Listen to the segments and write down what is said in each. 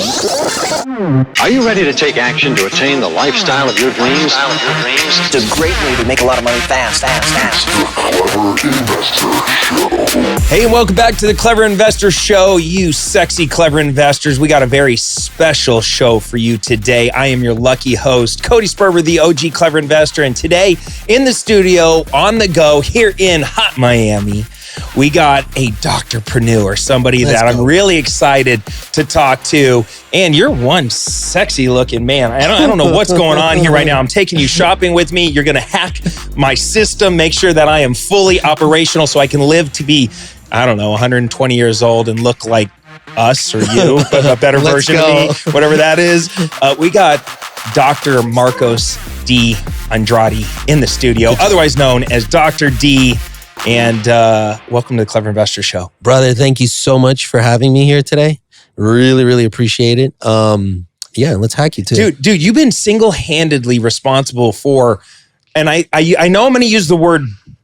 Are you ready to take action to attain the lifestyle of your dreams? It's a great way to make a lot of money fast. Hey, and welcome back to the Clever Investor Show, you sexy clever investors. We got a very special show for you today. I am your lucky host, Cody Sperber, the OG Clever Investor, and today in the studio, on the go, here in hot Miami, we got a doctorpreneur, somebody I'm really excited to talk to. And you're one sexy looking man. I don't know what's going on here right now. I'm taking you shopping with me. You're going to hack my system, make sure that I am fully operational so I can live to be, 120 years old and look like us or you, but a better version of me, whatever that is. We got Dr. Marcos D. Andrade in the studio, otherwise known as Dr. D. And welcome to the Clever Investor Show. Brother, thank you so much for having me here today. Really, really appreciate it. Let's hack you too. Dude, you've been single-handedly responsible for, and I know I'm going to use the word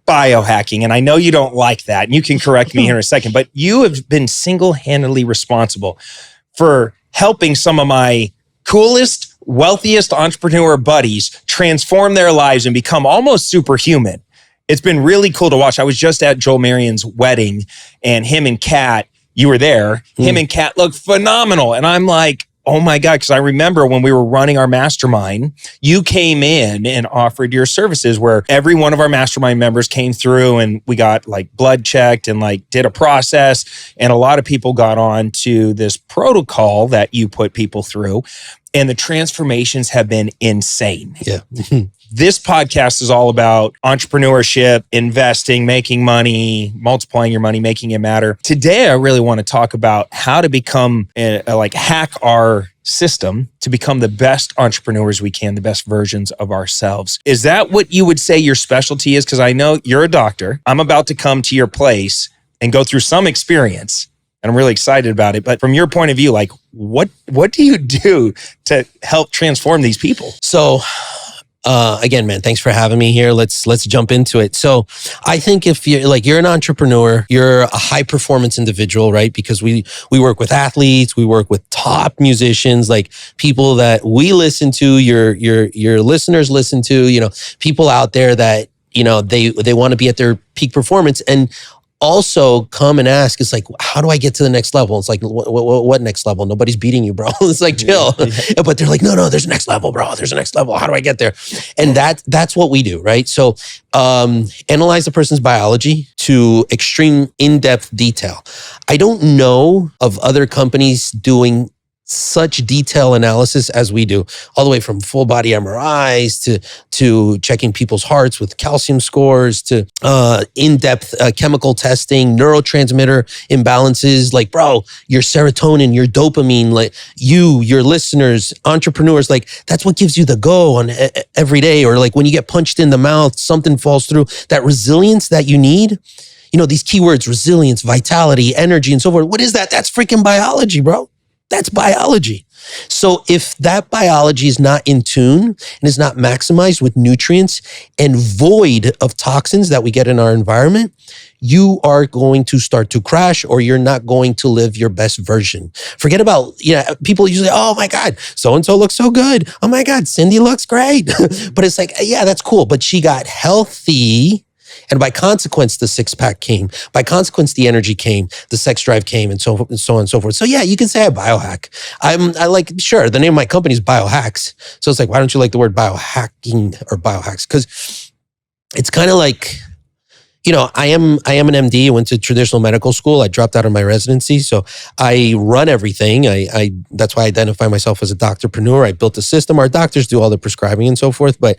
biohacking, and I know you don't like that, and you can correct me here in a second, but you have been single-handedly responsible for helping some of my coolest, wealthiest entrepreneur buddies transform their lives and become almost superhuman. It's been really cool to watch. I was just at Joel Marion's wedding, and him and Kat, you were there. Him and Kat look phenomenal. And I'm like, oh my God, because I remember when we were running our mastermind, you came in and offered your services where every one of our mastermind members came through and we got like blood checked and like did a process. And a lot of people got on to this protocol that you put people through. And the transformations have been insane. Yeah. This podcast is all about entrepreneurship, investing, making money, multiplying your money, making it matter. Today, I really want to talk about how to become, hack our system to become the best entrepreneurs we can, the best versions of ourselves. Is that what you would say your specialty is? Because I know you're a doctor. I'm about to come to your place and go through some experience. And I'm really excited about it. But from your point of view, like what do you do to help transform these people? So again, man, thanks for having me here. Let's jump into it. So I think if you're an entrepreneur, you're a high performance individual, right? Because we work with athletes, we work with top musicians, like people that we listen to, your listeners listen to, people out there that, they want to be at their peak performance. And also come and ask, it's like, how do I get to the next level? It's like, what next level? Nobody's beating you, bro. It's like, chill. But they're like, no, there's a next level, bro. There's a next level. How do I get there? And that's what we do, right? So analyze a person's biology to extreme in-depth detail. I don't know of other companies doing such detailed analysis as we do, all the way from full body MRIs to checking people's hearts with calcium scores to in-depth chemical testing, neurotransmitter imbalances. Like, bro, your serotonin, your dopamine, like your listeners, entrepreneurs, like that's what gives you the go on every day. Or like when you get punched in the mouth, something falls through. That resilience that you need, these keywords, resilience, vitality, energy, and so forth. What is that? That's freaking biology, bro. That's biology. So if that biology is not in tune and is not maximized with nutrients and void of toxins that we get in our environment, you are going to start to crash or you're not going to live your best version. Forget about, people usually, oh my God, so-and-so looks so good. Oh my God, Cindy looks great. But it's like, yeah, that's cool. But she got healthy. And by consequence, the six-pack came. By consequence, the energy came, the sex drive came, and so on and so forth. So yeah, you can say I biohack. Sure, the name of my company is Biohax. So it's like, why don't you like the word biohacking or biohacks? Because it's kind of like, I am an MD. I went to traditional medical school. I dropped out of my residency. So I run everything. That's why I identify myself as a doctorpreneur. I built a system. Our doctors do all the prescribing and so forth. But,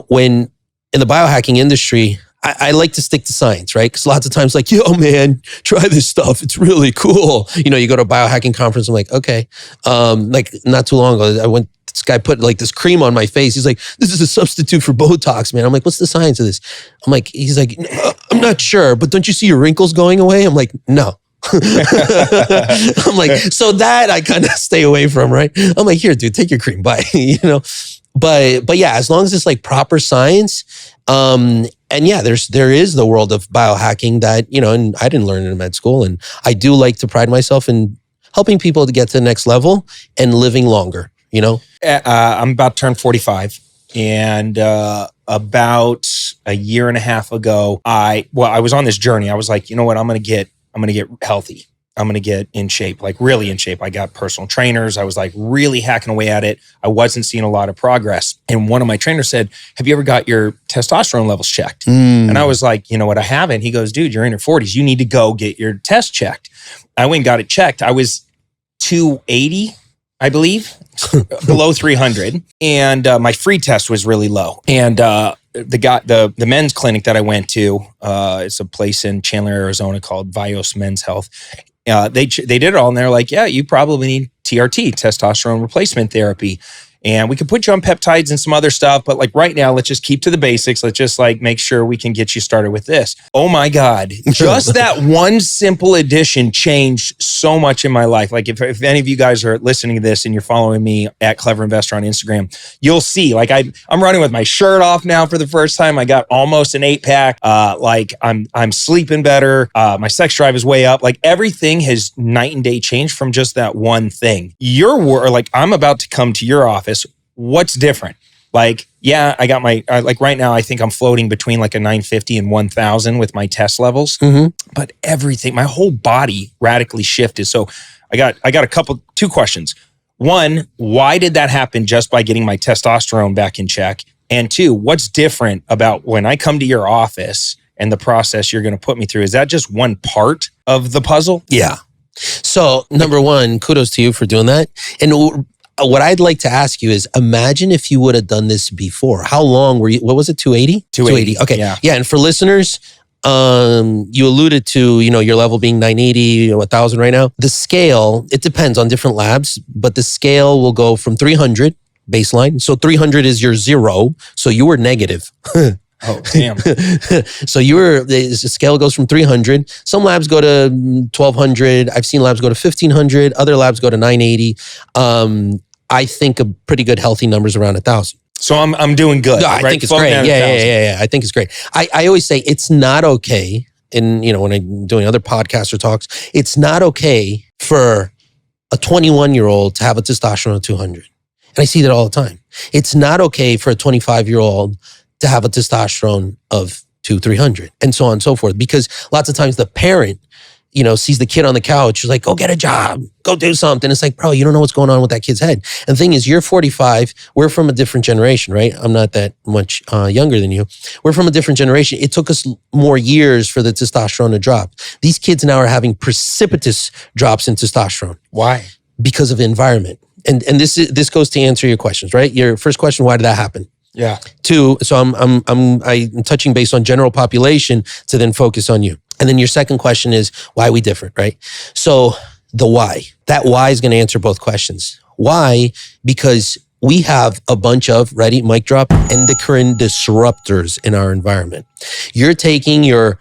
when in the biohacking industry, I like to stick to science, right? Because lots of times like, yo, man, try this stuff. It's really cool. You go to a biohacking conference. I'm like, okay. Like not too long ago, this guy put like this cream on my face. He's like, this is a substitute for Botox, man. I'm like, what's the science of this? He's like, I'm not sure, but don't you see your wrinkles going away? I'm like, no. I'm like, so that I kind of stay away from, right? I'm like, here, dude, take your cream, bye. But yeah, as long as it's like proper science, and yeah, there is the world of biohacking that, and I didn't learn it in med school. And I do like to pride myself in helping people to get to the next level and living longer, you know? I'm about to turn 45. And about a year and a half ago, I was on this journey. I was like, you know what? I'm going to get healthy. I'm going to get in shape, like really in shape. I got personal trainers. I was like really hacking away at it. I wasn't seeing a lot of progress. And one of my trainers said, have you ever got your testosterone levels checked? And I was like, you know what? I haven't. He goes, dude, you're in your 40s. You need to go get your test checked. I went and got it checked. I was 280, I believe, below 300. And my free test was really low. And the men's clinic that I went to, it's a place in Chandler, Arizona called Vios Men's Health. They did it all, and they're like, yeah, you probably need TRT, testosterone replacement therapy. And we could put you on peptides and some other stuff. But like right now, let's just keep to the basics. Let's just like make sure we can get you started with this. Oh my God. Just that one simple addition changed so much in my life. Like if any of you guys are listening to this and you're following me at Clever Investor on Instagram, you'll see like I'm running with my shirt off now for the first time. I got almost an 8-pack. Like I'm sleeping better. My sex drive is way up. Like everything has night and day changed from just that one thing. I'm about to come to your office. What's different? Like, yeah, I got my, like right now, I think I'm floating between like a 950 and 1000 with my test levels, but everything, my whole body radically shifted. So I got two questions. One, why did that happen just by getting my testosterone back in check? And two, what's different about when I come to your office and the process you're going to put me through? Is that just one part of the puzzle? Yeah. So number one, kudos to you for doing that. And what I'd like to ask you is, imagine if you would have done this before. How long were you? What was it? 280? 280. Okay. Yeah. And for listeners, you alluded to, your level being 980, 1000 right now. The scale, it depends on different labs, but the scale will go from 300 baseline. So 300 is your zero. So you were negative. Oh, damn. So the scale goes from 300. Some labs go to 1200. I've seen labs go to 1500. Other labs go to 980. I think a pretty good healthy number's around 1000. So I'm doing good. I think it's great. Yeah. I think it's great. I always say it's not okay. And when I'm doing other podcasts or talks, it's not okay for a 21-year-old to have a testosterone of 200. And I see that all the time. It's not okay for a 25-year-old to have a testosterone of 200-300 and so on and so forth. Because lots of times the parent, sees the kid on the couch, she's like, go get a job, go do something. It's like, bro, you don't know what's going on with that kid's head. And the thing is, you're 45, we're from a different generation, right? I'm not that much younger than you. We're from a different generation. It took us more years for the testosterone to drop. These kids now are having precipitous drops in testosterone. Why? Because of the environment. And this goes to answer your questions, right? Your first question, why did that happen? Yeah. Two, so I'm touching base on general population to then focus on you. And then your second question is, why are we different, right? So the why. That why is going to answer both questions. Why? Because we have a bunch of, ready, mic drop, endocrine disruptors in our environment. You're taking your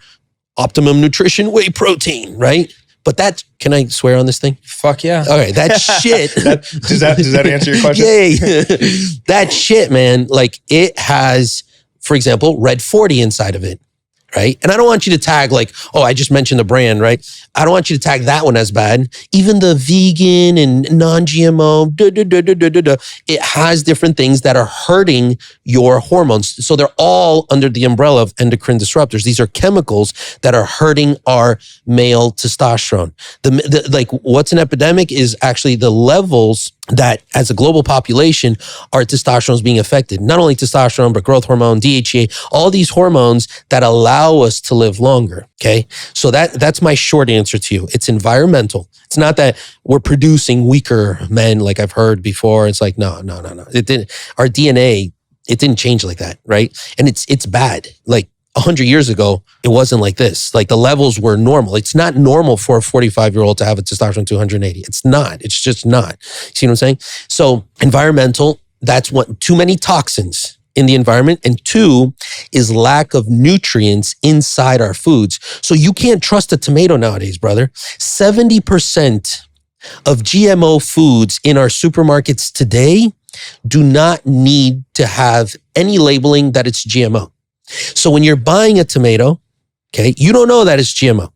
optimum nutrition whey protein, right? But that, can I swear on this thing? Fuck yeah. All right, that shit. Does that answer your question? Yay. That shit, man, like it has, for example, Red 40 inside of it, right? And I don't want you to tag like, oh, I just mentioned the brand, right? I don't want you to tag that one as bad. Even the vegan and non-GMO, it has different things that are hurting your hormones. So they're all under the umbrella of endocrine disruptors. These are chemicals that are hurting our male testosterone. Like what's an epidemic is actually the levels that as a global population, our testosterone is being affected. Not only testosterone, but growth hormone, DHEA, all these hormones that allow us to live longer. Okay. So that's my short answer to you. It's environmental. It's not that we're producing weaker men like I've heard before. It's like, no. It didn't, our DNA, it didn't change like that. Right. And it's bad. Like 100 years ago, it wasn't like this. Like the levels were normal. It's not normal for a 45-year-old to have a testosterone 280. It's not. It's just not. See what I'm saying? So environmental, that's what, too many toxins in the environment. And two is lack of nutrients inside our foods. So you can't trust a tomato nowadays, brother. 70% of GMO foods in our supermarkets today do not need to have any labeling that it's GMO. So when you're buying a tomato, okay, you don't know that it's GMO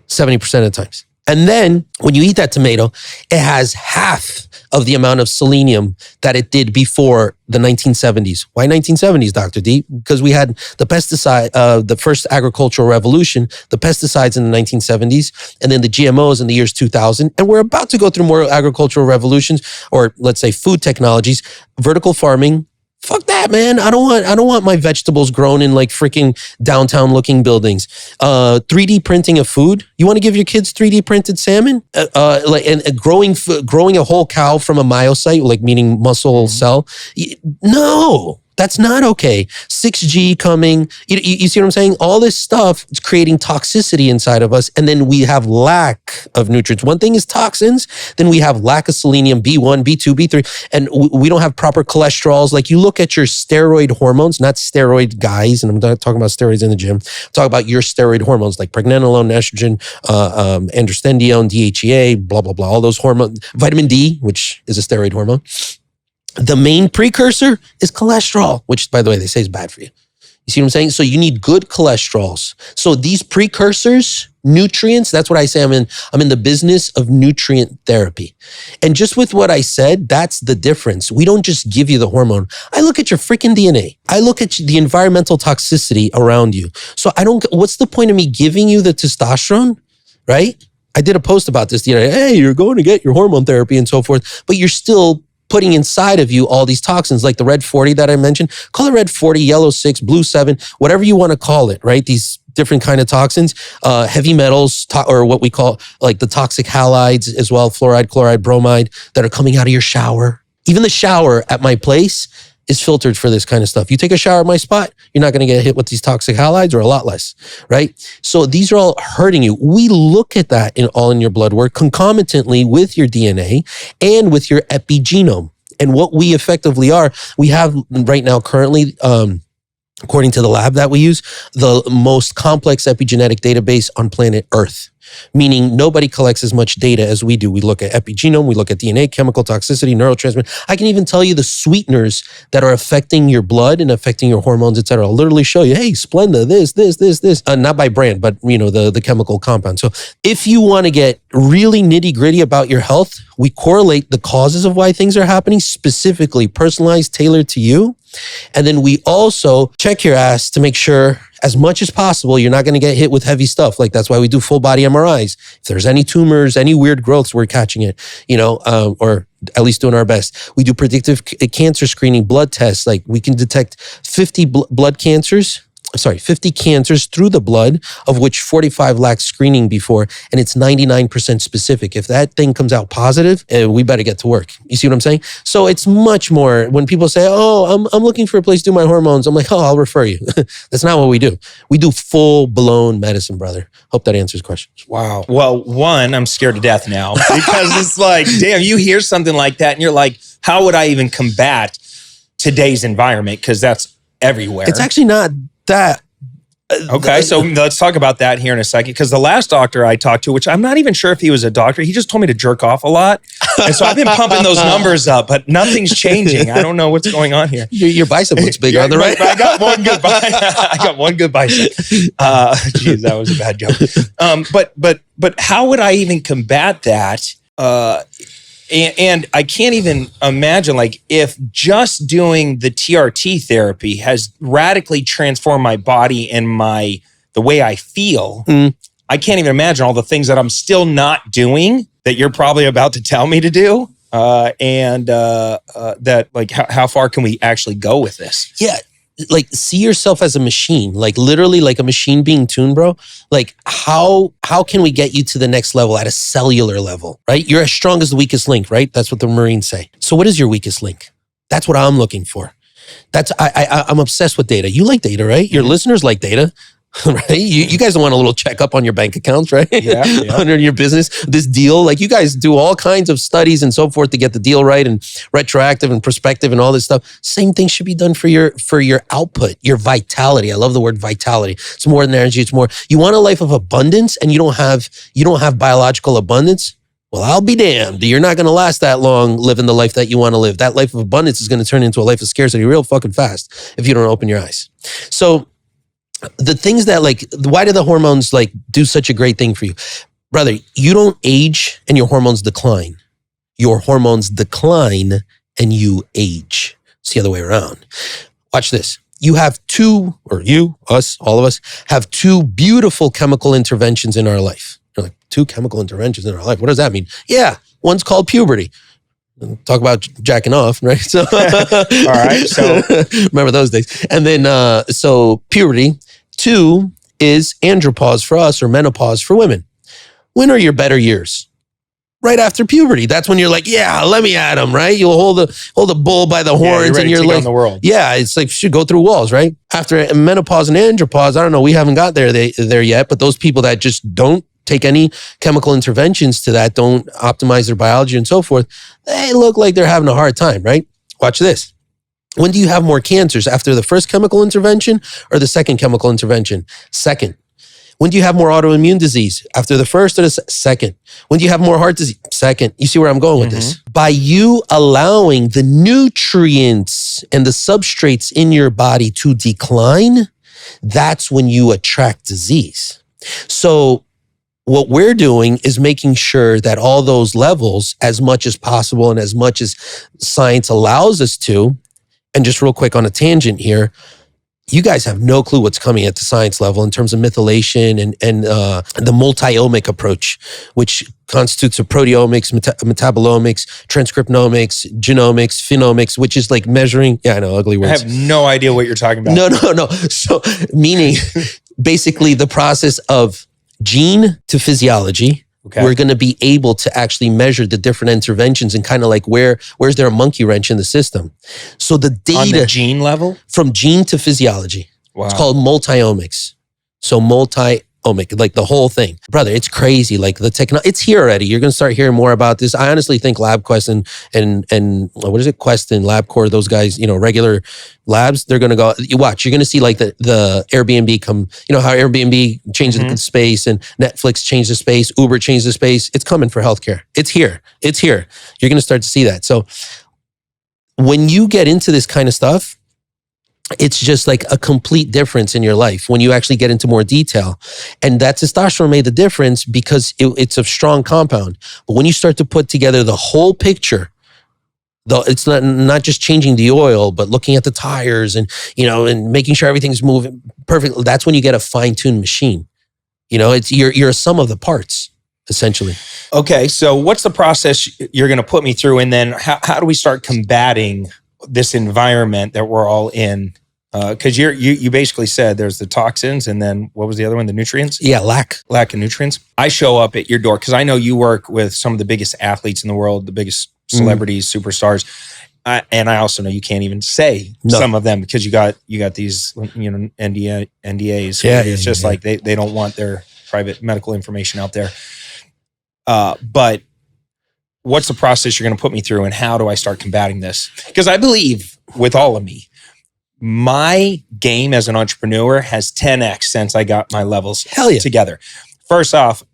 70% of the times. And then when you eat that tomato, it has half of the amount of selenium that it did before the 1970s. Why 1970s, Dr. D? Because we had the pesticide, the first agricultural revolution, the pesticides in the 1970s, and then the GMOs in the years 2000. And we're about to go through more agricultural revolutions, or let's say food technologies, vertical farming. Fuck that, man. I don't want my vegetables grown in like freaking downtown looking buildings. 3D printing of food. You want to give your kids 3D printed salmon? Growing a whole cow from a myocyte, like meaning muscle cell. No. That's not okay. 6G coming. You see what I'm saying? All this stuff is creating toxicity inside of us. And then we have lack of nutrients. One thing is toxins. Then we have lack of selenium, B1, B2, B3. And we don't have proper cholesterols. Like you look at your steroid hormones, not steroid guys. And I'm not talking about steroids in the gym. I'm talking about your steroid hormones like pregnenolone, estrogen, androstenedione, DHEA, blah, blah, blah. All those hormones. Vitamin D, which is a steroid hormone. The main precursor is cholesterol, which, by the way, they say is bad for you. You see what I'm saying? So you need good cholesterols. So these precursors, nutrients, that's what I say. I'm in the business of nutrient therapy. And just with what I said, that's the difference. We don't just give you the hormone. I look at your freaking DNA. I look at the environmental toxicity around you. So what's the point of me giving you the testosterone, right? I did a post about this the other day. Hey, you're going to get your hormone therapy and so forth, but you're still putting inside of you all these toxins like the red 40 that I mentioned. Call it red 40, yellow 6, blue 7, whatever you want to call it, right? These different kind of toxins, heavy metals, or what we call like the toxic halides as well, fluoride, chloride, bromide, that are coming out of your shower. Even the shower at my place is filtered for this kind of stuff. You take a shower at my spot, you're not going to get hit with these toxic halides, or a lot less, right? So these are all hurting you. We look at that in your blood work concomitantly with your DNA and with your epigenome. And what we effectively are, we have right now currently, according to the lab that we use, the most complex epigenetic database on planet Earth. Meaning nobody collects as much data as we do. We look at epigenome, we look at DNA, chemical toxicity, neurotransmitter. I can even tell you the sweeteners that are affecting your blood and affecting your hormones, et cetera. I'll literally show you, hey, Splenda, this. Not by brand, but the chemical compound. So if you want to get really nitty gritty about your health, we correlate the causes of why things are happening, specifically personalized, tailored to you. And then we also check your ass to make sure, as much as possible, you're not going to get hit with heavy stuff. Like that's why we do full body MRIs. If there's any tumors, any weird growths, we're catching it, or at least doing our best. We do predictive cancer screening, blood tests. Like we can detect 50 cancers through the blood, of which 45 lack screening before, and it's 99% specific. If that thing comes out positive, we better get to work. You see what I'm saying? So it's much more, when people say, oh, I'm looking for a place to do my hormones, I'm like, oh, I'll refer you. That's not what we do. We do full-blown medicine, brother. Hope that answers questions. Wow. Well, one, I'm scared to death now because it's like, damn, you hear something like that and you're like, how would I even combat today's environment? Because that's everywhere. It's actually not that. Okay, so let's talk about that here in a second, because the last doctor I talked to, which I'm not even sure if he was a doctor, he just told me to jerk off a lot. And so I've been pumping those numbers up, but nothing's changing. I don't know what's going on here. Your bicep looks bigger on the right. I got one good bicep. Geez, that was a bad joke. But how would I even combat that? And I can't even imagine, like, if just doing the TRT therapy has radically transformed my body and the way I feel. I can't even imagine all the things that I'm still not doing that you're probably about to tell me to do. That, like, how far can we actually go with this? Yeah. Like, see yourself as a machine, like literally like a machine being tuned, bro. Like how can we get you to the next level at a cellular level, right? You're as strong as the weakest link, right? That's what the Marines say. So what is your weakest link? That's what I'm looking for. I'm obsessed with data. You like data, right? Your listeners like data. Right? You guys don't want a little checkup on your bank accounts, right? Yeah. Under your business, this deal, like you guys do all kinds of studies and so forth to get the deal right, and retroactive and prospective and all this stuff. Same thing should be done for your output, your vitality. I love the word vitality. It's more than energy. It's more, you want a life of abundance and you don't have biological abundance. Well, I'll be damned. You're not going to last that long living the life that you want to live. That life of abundance is going to turn into a life of scarcity real fucking fast if you don't open your eyes. So the things that, like, why do the hormones like do such a great thing for you? Brother, you don't age and your hormones decline. Your hormones decline and you age. It's the other way around. Watch this. You have two, or you, us, all of us, have two beautiful chemical interventions in our life. You're like, 2 chemical interventions in our life. What does that mean? Yeah, one's called puberty. Talk about jacking off, right? So, all right. So remember those days. And then, so puberty. 2 is andropause for us, or menopause for women. When are your better years? Right after puberty. That's when you're like, yeah, let me at him, right? You'll hold the bull by the horns, and you're like, the world. yeah, it's like, should go through walls, right? After menopause and andropause, I don't know, we haven't got there yet, but those people that just don't take any chemical interventions to that, don't optimize their biology and so forth, they look like they're having a hard time, right? Watch this. When do you have more cancers? After the first chemical intervention or the second chemical intervention? Second. When do you have more autoimmune disease? After the first or the second? When do you have more heart disease? Second. You see where I'm going with this? By you allowing the nutrients and the substrates in your body to decline, that's when you attract disease. So what we're doing is making sure that all those levels, as much as possible and as much as science allows us to, and just real quick on a tangent here, you guys have no clue what's coming at the science level in terms of methylation and the multi-omic approach, which constitutes of proteomics, metabolomics, transcriptomics, genomics, phenomics, which is like measuring. Yeah, I know, ugly words. I have no idea what you're talking about. No. So meaning basically the process of gene to physiology. Okay. We're going to be able to actually measure the different interventions and kind of like where's there a monkey wrench in the system. So the data on the gene level, from gene to physiology. Wow. It's called multi-omics. So multi-omic, like the whole thing. Brother, it's crazy. Like the technology, it's here already. You're going to start hearing more about this. I honestly think LabQuest and what is it? Quest and LabCorp, those guys, regular labs, they're going to go, you watch, you're going to see like the Airbnb come, how Airbnb changed the space and Netflix changed the space, Uber changed the space. It's coming for healthcare. It's here. You're going to start to see that. So when you get into this kind of stuff, it's just like a complete difference in your life when you actually get into more detail. And that testosterone made the difference because it's a strong compound. But when you start to put together the whole picture, though, it's not just changing the oil, but looking at the tires and making sure everything's moving perfectly. That's when you get a fine-tuned machine. It's you're a sum of the parts, essentially. Okay, so what's the process you're going to put me through, and then how do we start combating this environment that we're all in? Because you basically said there's the toxins, and then what was the other one? The nutrients? Yeah, lack of nutrients. I show up at your door because I know you work with some of the biggest athletes in the world, the biggest celebrities, superstars, and I also know you can't even say some of them because you got these NDAs. Yeah, it's just like they don't want their private medical information out there. But what's the process you're going to put me through, and how do I start combating this? Because I believe with all of me, my game as an entrepreneur has 10x since I got my levels together. First off,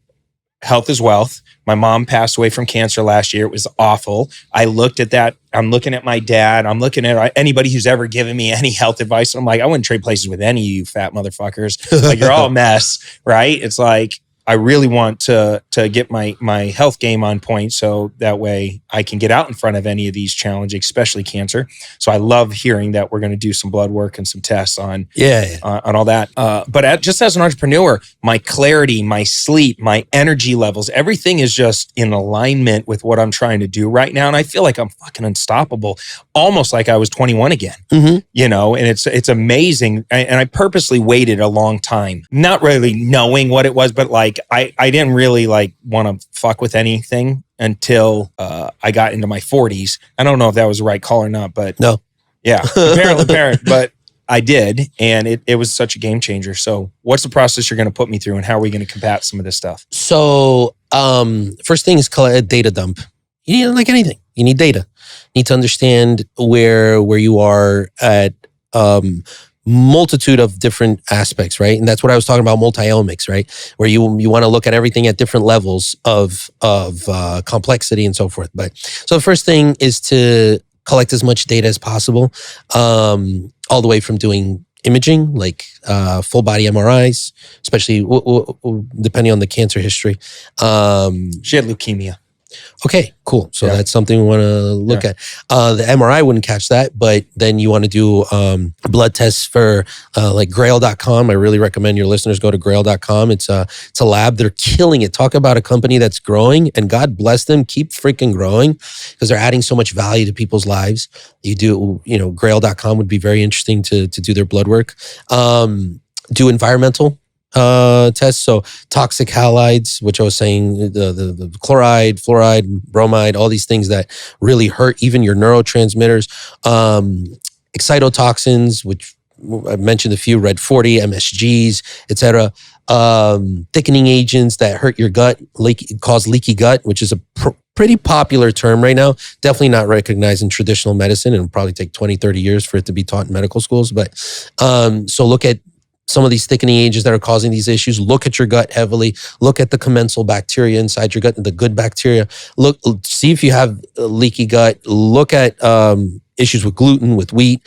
health is wealth. My mom passed away from cancer last year. It was awful. I looked at that. I'm looking at my dad. I'm looking at anybody who's ever given me any health advice. I'm like, I wouldn't trade places with any of you fat motherfuckers. Like, you're all a mess, right? It's like, I really want to get my health game on point so that way I can get out in front of any of these challenges, especially cancer. So I love hearing that we're going to do some blood work and some tests on all that. But just as an entrepreneur, my clarity, my sleep, my energy levels, everything is just in alignment with what I'm trying to do right now. And I feel like I'm fucking unstoppable, almost like I was 21 again, and it's amazing. And I purposely waited a long time, not really knowing what it was, but like, I didn't really want to fuck with anything until I got into my 40s. I don't know if that was the right call or not, but no. Yeah, apparently, but I did. And it was such a game changer. So what's the process you're going to put me through, and how are we going to combat some of this stuff? So first thing is data dump. You need, like anything, you need data. You need to understand where you are at multitude of different aspects, right? And that's what I was talking about, multi-omics, right? Where you want to look at everything at different levels of complexity and so forth. But so the first thing is to collect as much data as possible, all the way from doing imaging, like full body MRIs, especially depending on the cancer history. She had leukemia. Okay, cool. So that's something we want to look at. The MRI wouldn't catch that, but then you want to do blood tests for like grail.com. I really recommend your listeners go to grail.com. It's a lab. They're killing it. Talk about a company that's growing, and God bless them. Keep freaking growing because they're adding so much value to people's lives. Grail.com would be very interesting to do their blood work. Do environmental tests, so toxic halides, which I was saying, the chloride, fluoride, bromide, all these things that really hurt even your neurotransmitters. Excitotoxins, which I mentioned a few, Red 40, MSGs, etc. Thickening agents that hurt your gut, cause leaky gut, which is a pretty popular term right now. Definitely not recognized in traditional medicine, and it'll probably take 20, 30 years for it to be taught in medical schools. But so look at some of these thickening agents that are causing these issues. Look at your gut heavily. Look at the commensal bacteria inside your gut, the good bacteria. See if you have a leaky gut. Look at issues with gluten, with wheat.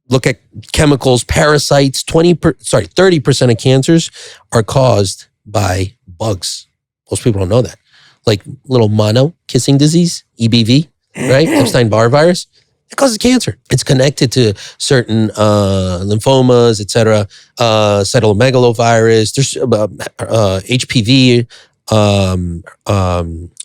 Look at chemicals, parasites. 30% of cancers are caused by bugs. Most people don't know that. Like little mono kissing disease, EBV, right? Epstein-Barr virus. It causes cancer. It's connected to certain lymphomas, etc. Cytomegalovirus. There's HPV,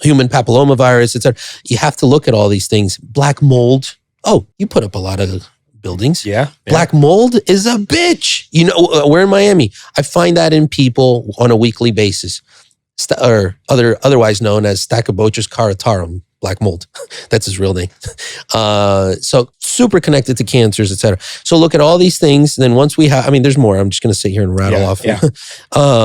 human papillomavirus, etc. You have to look at all these things. Black mold. Oh, you put up a lot of buildings. Yeah. Black mold is a bitch. We're in Miami. I find that in people on a weekly basis, otherwise known as Stachybotrys caritarum. Black mold. That's his real name. So super connected to cancers, etc. So look at all these things. And then once we have, there's more. I'm just going to sit here and rattle off. Yeah.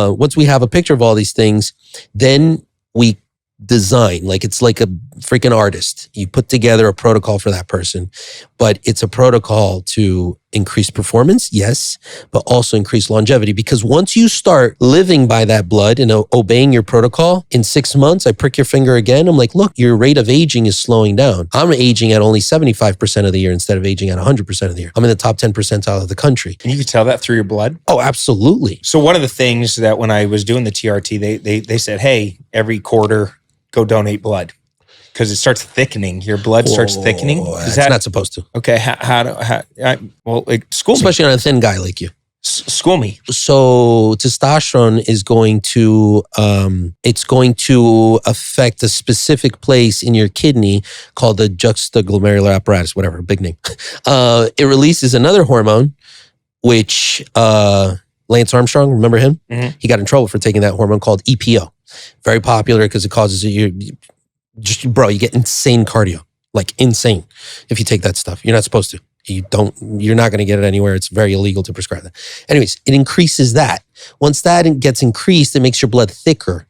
Once we have a picture of all these things, then we design, like it's like a freaking artist. You put together a protocol for that person, but it's a protocol to increase performance, yes, but also increase longevity. Because once you start living by that blood and obeying your protocol, in 6 months, I prick your finger again. I'm like, look, your rate of aging is slowing down. I'm aging at only 75% of the year instead of aging at 100% of the year. I'm in the top 10 percentile of the country. And you can tell that through your blood? Oh, absolutely. So one of the things that when I was doing the TRT, they said, hey, every quarter, go donate blood because it starts thickening. Your blood starts thickening. Is that not supposed to? Okay. School me. Especially on a thin guy like you. School me. So testosterone is going to, it's going to affect a specific place in your kidney called the juxtaglomerular apparatus, whatever, big name. It releases another hormone, which Lance Armstrong, remember him? Mm-hmm. He got in trouble for taking that hormone called EPO. Very popular because it causes you get insane cardio, like insane. If you take that stuff, you're not supposed to. You're not going to get it anywhere. It's very illegal to prescribe that. Anyways, it increases that. Once that gets increased, it makes your blood thicker.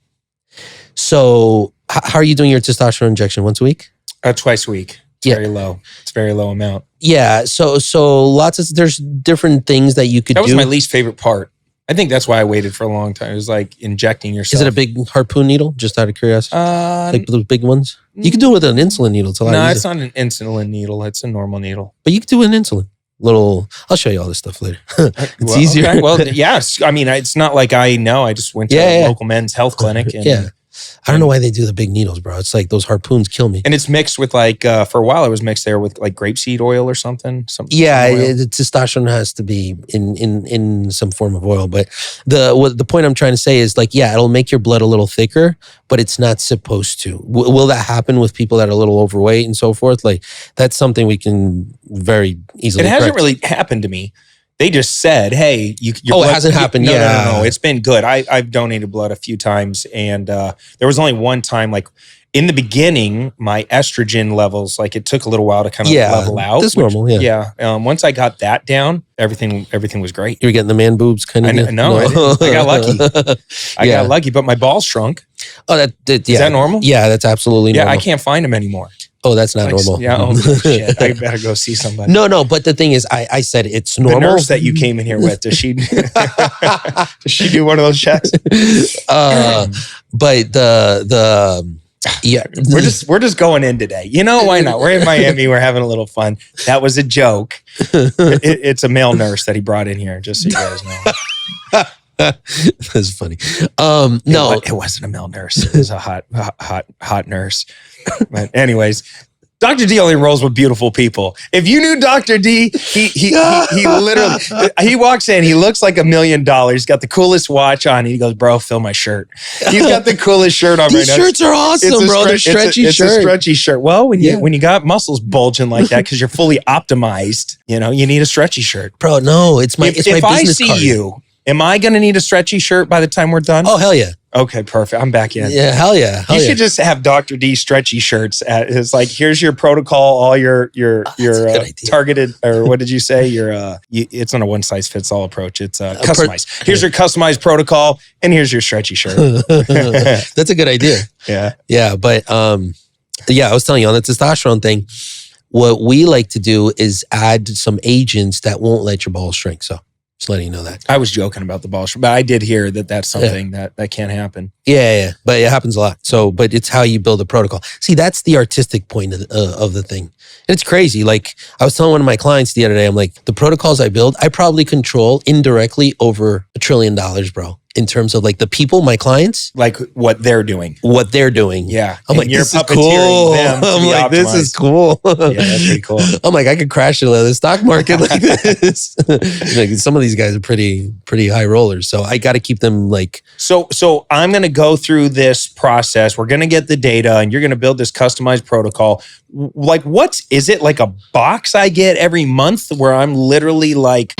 So how are you doing your testosterone injection? Once a week? Twice a week. It's very low. It's a very low amount. Yeah. So there's different things that you could do. That was my least favorite part. I think that's why I waited for a long time. It was like injecting yourself. Is it a big harpoon needle? Just out of curiosity. Like those big ones? You can do it with an insulin needle. It's a lot easier. It's not an insulin needle. It's a normal needle. But you can do an insulin. I'll show you all this stuff later. It's easier. Okay. Well, yes. It's not like I know. I just went to a local men's health clinic. And, I don't know why they do the big needles, bro. It's like those harpoons kill me. And it's mixed with for a while it was mixed there with like grapeseed oil or something. The testosterone has to be in some form of oil. But the point I'm trying to say is it'll make your blood a little thicker, but it's not supposed to. Will that happen with people that are a little overweight and so forth? Like that's something we can very easily It hasn't really happened to me. They just said, hey, your blood, it hasn't happened yet. No. It's been good. I've donated blood a few times. And there was only one time, in the beginning, my estrogen levels, it took a little while to kind of level out. That's normal, yeah. Once I got that down, everything was great. You were getting the man boobs kind of? No. I got lucky. I got lucky, but my balls shrunk. Oh, Is that normal? Yeah, that's absolutely normal. Yeah, I can't find them anymore. Oh, that's not normal. Yeah, shit. I better go see somebody. No, but the thing is, I said it's normal. The nurse that you came in here with, does she do one of those checks? But Yeah. We're just going in today. You know, why not? We're in Miami. We're having a little fun. That was a joke. It's a male nurse that he brought in here, just so you guys know. That's funny. No, it wasn't a male nurse. It was a hot nurse. But anyways, Dr. D only rolls with beautiful people. If you knew Dr. D, he literally, he walks in, he looks like $1 million. He's got the coolest watch on. And he goes, bro, fill my shirt. He's got the coolest shirt on these right now. shirts are awesome, bro. They're stretchy It's a stretchy shirt. Well, when you got muscles bulging like that, because you're fully optimized, you need a stretchy shirt. Bro, no, it's my business If I see card. you, am I going to need a stretchy shirt by the time we're done? Oh, hell yeah. Okay, perfect. I'm back in. Yeah, hell yeah. You should just have Dr. D stretchy shirts. It's like, here's your protocol, all your targeted, or what did you say? It's not a one size fits all approach. It's customized. Here's your customized protocol, and here's your stretchy shirt. That's a good idea. Yeah. Yeah, but I was telling you on the testosterone thing, what we like to do is add some agents that won't let your balls shrink. So just letting you know that. I was joking about the ball, but I did hear that that's something that can't happen. Yeah, but it happens a lot. So, but it's how you build a protocol. See, that's the artistic point of the thing. And it's crazy. Like I was telling one of my clients the other day, I'm like, the protocols I build, I probably control indirectly over $1 trillion, bro. In terms of like the people, my clients, like what they're doing. Yeah, I'm like, you're this is puppeteering cool. them to I'm be like, this is cool. Yeah, that's pretty cool. I'm like, I could crash into the stock market like this. Like, some of these guys are pretty high rollers, so I got to keep them like. So I'm going to go through this process. We're going to get the data, and you're going to build this customized protocol. Like, is it like a box I get every month where I'm literally like.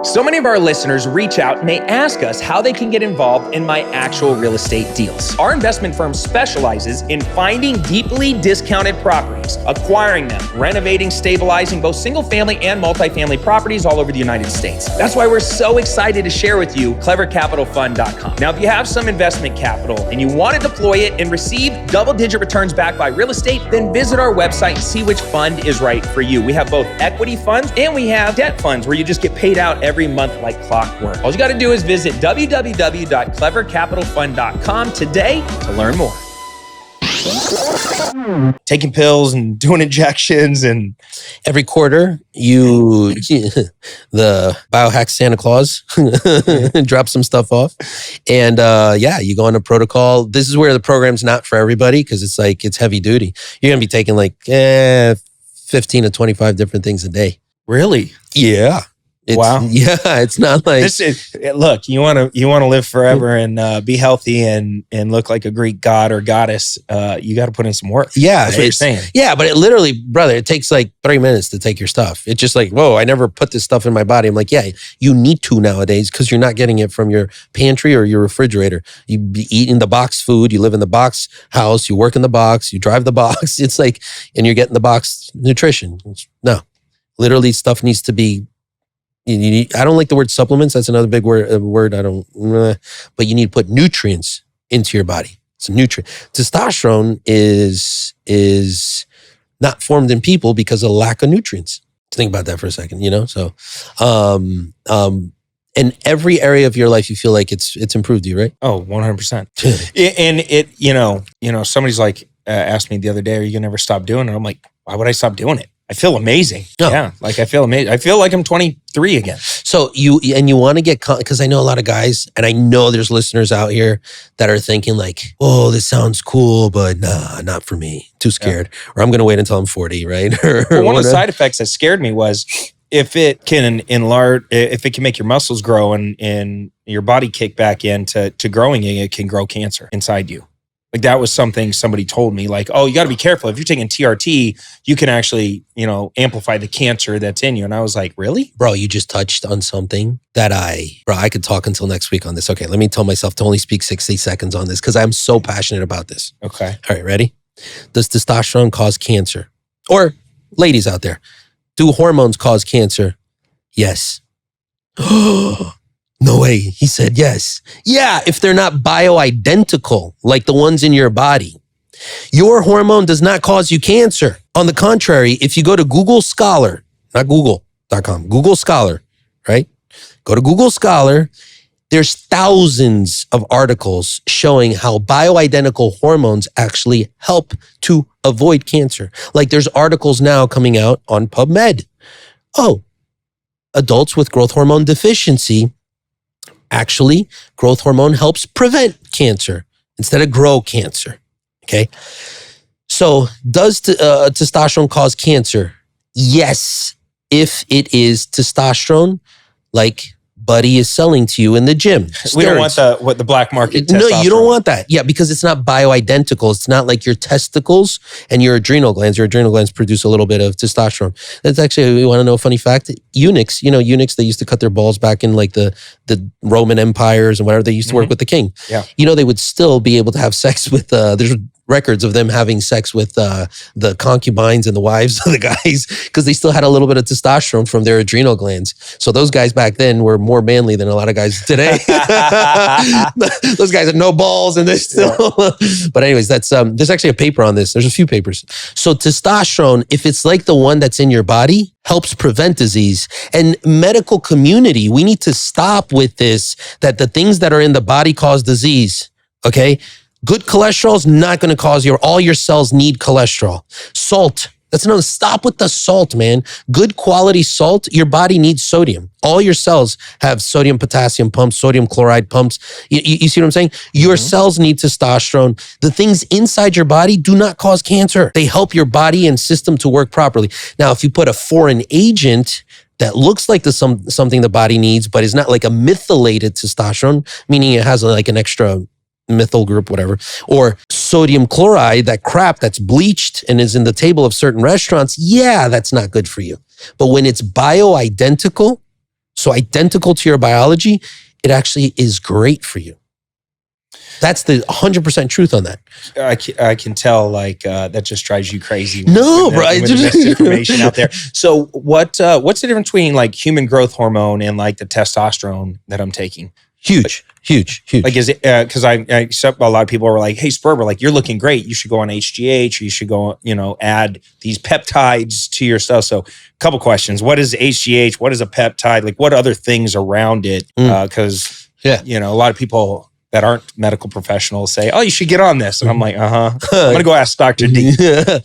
So many of our listeners reach out and they ask us how they can get involved in my actual real estate deals. Our investment firm specializes in finding deeply discounted properties, acquiring them, renovating, stabilizing both single family and multifamily properties all over the United States. That's why we're so excited to share with you clevercapitalfund.com. Now, if you have some investment capital and you want to deploy it and receive double-digit returns backed by real estate, then visit our website and see which fund is right for you. We have both equity funds and we have debt funds where you just get paid out every month like clockwork. All you got to do is visit www.clevercapitalfund.com today to learn more. Taking pills and doing injections, and every quarter the Biohax Santa Claus drop some stuff off, and you go on a protocol. This is where the program's not for everybody because it's heavy duty. You're gonna be taking like 15 to 25 different things a day. Really? Yeah. Wow. Yeah, it's not like look, you want to live forever and be healthy and look like a Greek god or goddess, you got to put in some work. Yeah, that's what you're saying. Yeah, but it literally, brother, it takes like 3 minutes to take your stuff. It's just like, whoa, I never put this stuff in my body. I'm like, yeah, you need to nowadays because you're not getting it from your pantry or your refrigerator. You be eating the box food, you live in the box house, you work in the box, you drive the box. It's like, and you're getting the box nutrition. No, literally stuff needs to be. I don't like the word supplements. That's another big word. I don't. But you need to put nutrients into your body. It's a nutrient. Testosterone is not formed in people because of lack of nutrients. Think about that for a second. So, in every area of your life, you feel like it's improved you, right? Oh, 100%. And it, somebody's like asked me the other day, "Are you gonna ever stop doing it?" I'm like, "Why would I stop doing it? I feel amazing." No. Yeah, like I feel amazing. I feel like I'm 23 again. So you want to get, because I know a lot of guys, and I know there's listeners out here that are thinking like, "Oh, this sounds cool, but nah, not for me. Too scared." Yeah. Or I'm going to wait until I'm 40, right? Well, one of the side effects that scared me was if it can enlarge, if it can make your muscles grow and your body kick back into growing, it can grow cancer inside you. Like that was something somebody told me, like, oh, you got to be careful. If you're taking TRT, you can actually, amplify the cancer that's in you. And I was like, really? Bro, you just touched on something that I could talk until next week on this. Okay, let me tell myself to only speak 60 seconds on this because I'm so passionate about this. Okay. All right, ready? Does testosterone cause cancer? Or ladies out there, do hormones cause cancer? Yes. No way. He said yes. Yeah, if they're not bioidentical, like the ones in your body. Your hormone does not cause you cancer. On the contrary, if you go to Google Scholar, not Google.com, Google Scholar, right? Go to Google Scholar There's thousands of articles showing how bioidentical hormones actually help to avoid cancer. Like there's articles now coming out on PubMed. Oh, adults with growth hormone deficiency, actually, growth hormone helps prevent cancer instead of grow cancer. Okay. So does testosterone cause cancer? Yes. If it is testosterone, like Buddy is selling to you in the gym. We don't want the black market testosterone. No, you don't want that. Yeah, because it's not bioidentical. It's not like your testicles and your adrenal glands. Your adrenal glands produce a little bit of testosterone. That's actually, you want to know a funny fact? Eunuchs, eunuchs, they used to cut their balls back in like the Roman empires and whatever. They used to work with the king. Yeah. They would still be able to have sex with, there's records of them having sex with the concubines and the wives of the guys because they still had a little bit of testosterone from their adrenal glands. So those guys back then were more manly than a lot of guys today. Those guys had no balls and they're still. But anyways, that's there's actually a paper on this. There's a few papers. So testosterone, if it's like the one that's in your body, helps prevent disease. And medical community, we need to stop with this, that the things that are in the body cause disease. Okay. Good cholesterol is not going to cause all your cells need cholesterol. Salt. That's another. Stop with the salt, man. Good quality salt. Your body needs sodium. All your cells have sodium, potassium pumps, sodium chloride pumps. You see what I'm saying? Your cells need testosterone. The things inside your body do not cause cancer. They help your body and system to work properly. Now, if you put a foreign agent that looks like something the body needs, but is not like a methylated testosterone, meaning it has like an extra methyl group, whatever, or sodium chloride, that crap that's bleached and is in the table of certain restaurants, yeah, that's not good for you. But when it's bioidentical, so identical to your biology, it actually is great for you. That's the 100% truth on that. I can tell that just drives you crazy. No, bro. With the misinformation out there. So what's the difference between like human growth hormone and like the testosterone that I'm taking? Huge. Like, is it, cause I accept a lot of people are like, hey, Sperber, like you're looking great. You should go on HGH, or you should go, add these peptides to your stuff. So a couple questions. What is HGH? What is a peptide? Like what other things around it? Cause a lot of people that aren't medical professionals say, oh, you should get on this. And I'm like, I'm going to go ask Dr. D.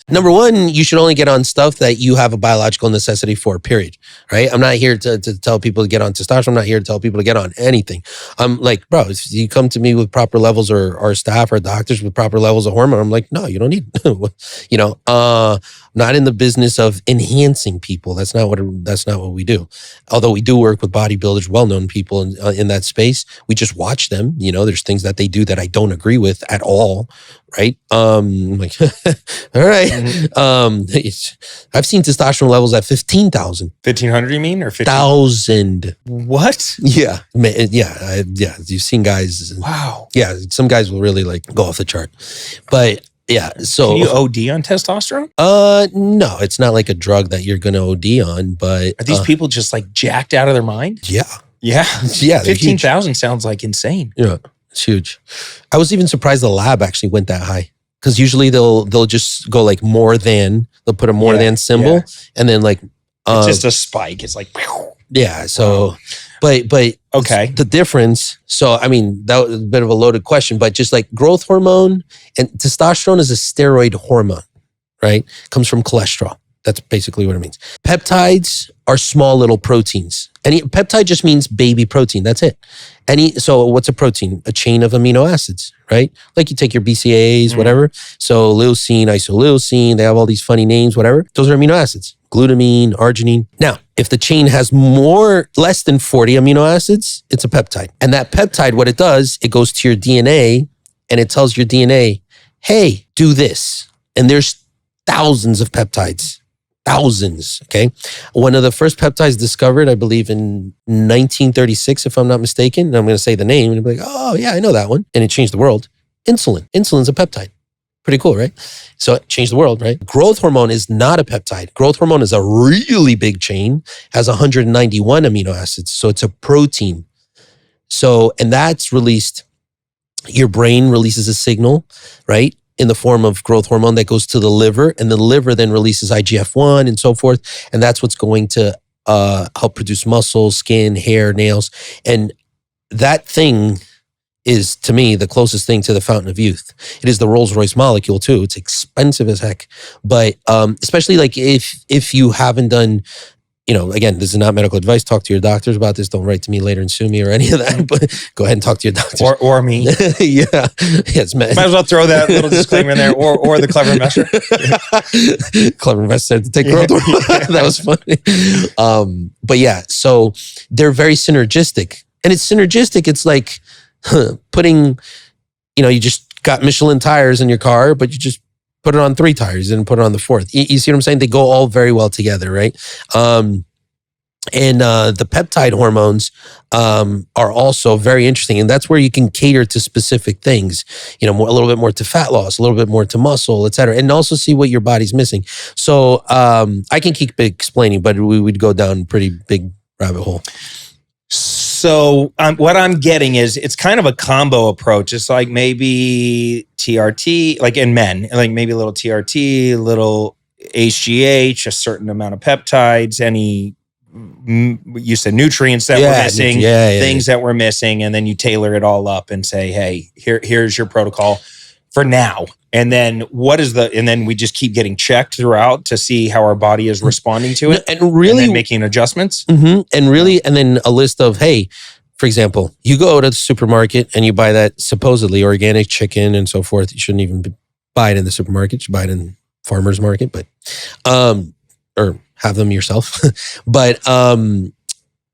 Number one, you should only get on stuff that you have a biological necessity for, period. Right? I'm not here to tell people to get on testosterone. I'm not here to tell people to get on anything. I'm like, bro, if you come to me with proper levels or staff or doctors with proper levels of hormone, I'm like, no, you don't need, not in the business of enhancing people. That's not what we do. Although we do work with bodybuilders, well-known people in that space. We just watch them. There's things that they do that I don't agree with at all. Right? I'm like, all right. I've seen testosterone levels at 15,000. 1,500, you mean, or 1,000? What? Yeah, yeah. You've seen guys. Wow. Yeah, some guys will really like go off the chart, but. Yeah, so can you OD on testosterone? No, it's not like a drug that you're going to OD on. But are these people just like jacked out of their mind? Yeah. 15,000 sounds like insane. Yeah, it's huge. I was even surprised the lab actually went that high because usually they'll just go like more than. They'll put a more than symbol and then like it's just a spike. It's like yeah. So. Wow. But okay, the difference. So I mean, that was a bit of a loaded question, but just like growth hormone and testosterone is a steroid hormone, right? Comes from cholesterol. That's basically what it means. Peptides are small little proteins. Peptide just means baby protein. That's it. So what's a protein? A chain of amino acids, right? Like you take your BCAAs, whatever. So leucine, isoleucine, they have all these funny names, whatever. Those are amino acids. Glutamine, arginine. Now, if the chain has less than 40 amino acids, it's a peptide. And that peptide, what it does, it goes to your DNA and it tells your DNA, hey, do this. And there's thousands of peptides. Thousands, okay? One of the first peptides discovered, I believe in 1936, if I'm not mistaken, and I'm going to say the name, and I'll be like, oh yeah, I know that one. And it changed the world. Insulin. Insulin's a peptide. Pretty cool, right? So it changed the world, right? Growth hormone is not a peptide. Growth hormone is a really big chain, has 191 amino acids. So it's a protein. So, and that's released, your brain releases a signal, right? In the form of growth hormone that goes to the liver, and the liver then releases IGF-1 and so forth. And that's what's going to help produce muscle, skin, hair, nails. And that thing is, to me, the closest thing to the fountain of youth. It is the Rolls-Royce molecule too. It's expensive as heck. But especially like if you haven't done, again, this is not medical advice. Talk to your doctors about this. Don't write to me later and sue me or any of that. But go ahead and talk to your doctors. Or me. Yeah. Yes, man. Might as well throw that little disclaimer in there. Or the clever investor. Clever investor said to take growth. That was funny. But yeah, so they're very synergistic. And it's synergistic. It's like putting, you just got Michelin tires in your car, but you just put it on 3 tires and put it on the 4th. You see what I'm saying? They go all very well together, right? And the peptide hormones are also very interesting. And that's where you can cater to specific things, a little bit more to fat loss, a little bit more to muscle, et cetera, and also see what your body's missing. So I can keep explaining, but we would go down a pretty big rabbit hole. So what I'm getting is it's kind of a combo approach. It's like maybe TRT, like in men, like maybe a little TRT, a little HGH, a certain amount of peptides, any, you said nutrients that we're missing, things that we're missing, and then you tailor it all up and say, hey, here's your protocol for now. And then and then we just keep getting checked throughout to see how our body is responding to it. And really and then making adjustments. Mm-hmm, and then a list of, hey, for example, you go to the supermarket and you buy that supposedly organic chicken and so forth. You shouldn't even buy it in the supermarket. You buy it in farmer's market, but, or have them yourself. But,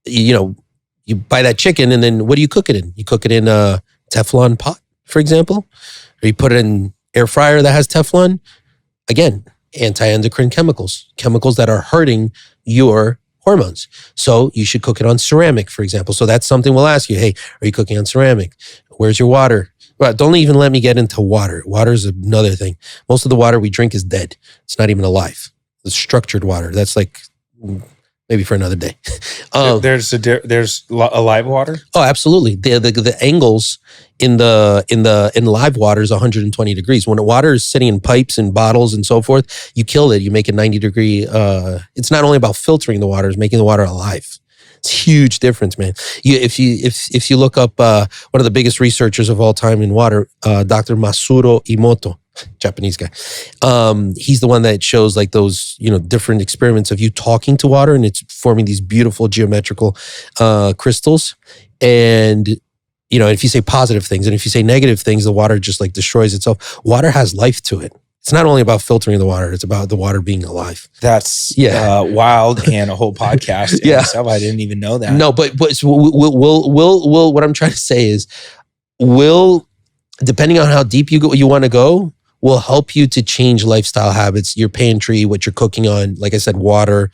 you buy that chicken and then what do you cook it in? You cook it in a Teflon pot, for example, or you put it in air fryer that has Teflon. Again, anti-endocrine chemicals that are hurting your hormones. So you should cook it on ceramic, for example. So that's something we'll ask you. Hey, are you cooking on ceramic? Where's your water? Well, don't even let me get into water. Water is another thing. Most of the water we drink is dead. It's not even alive. It's structured water. That's like maybe for another day. There's live water. Oh, absolutely. The angles in live water is 120 degrees. When the water is sitting in pipes and bottles and so forth, you kill it. You make a 90 degree. It's not only about filtering the water; it's making the water alive. It's a huge difference, man. If you look up one of the biggest researchers of all time in water, Dr. Masuro Emoto. Japanese guy. He's the one that shows like those, different experiments of you talking to water and it's forming these beautiful geometrical crystals. And, if you say positive things and if you say negative things, the water just like destroys itself. Water has life to it. It's not only about filtering the water, it's about the water being alive. That's wild and a whole podcast. Itself. I didn't even know that. No, but we'll what I'm trying to say is depending on how deep you want to go, will help you to change lifestyle habits, your pantry, what you're cooking on. Like I said, water,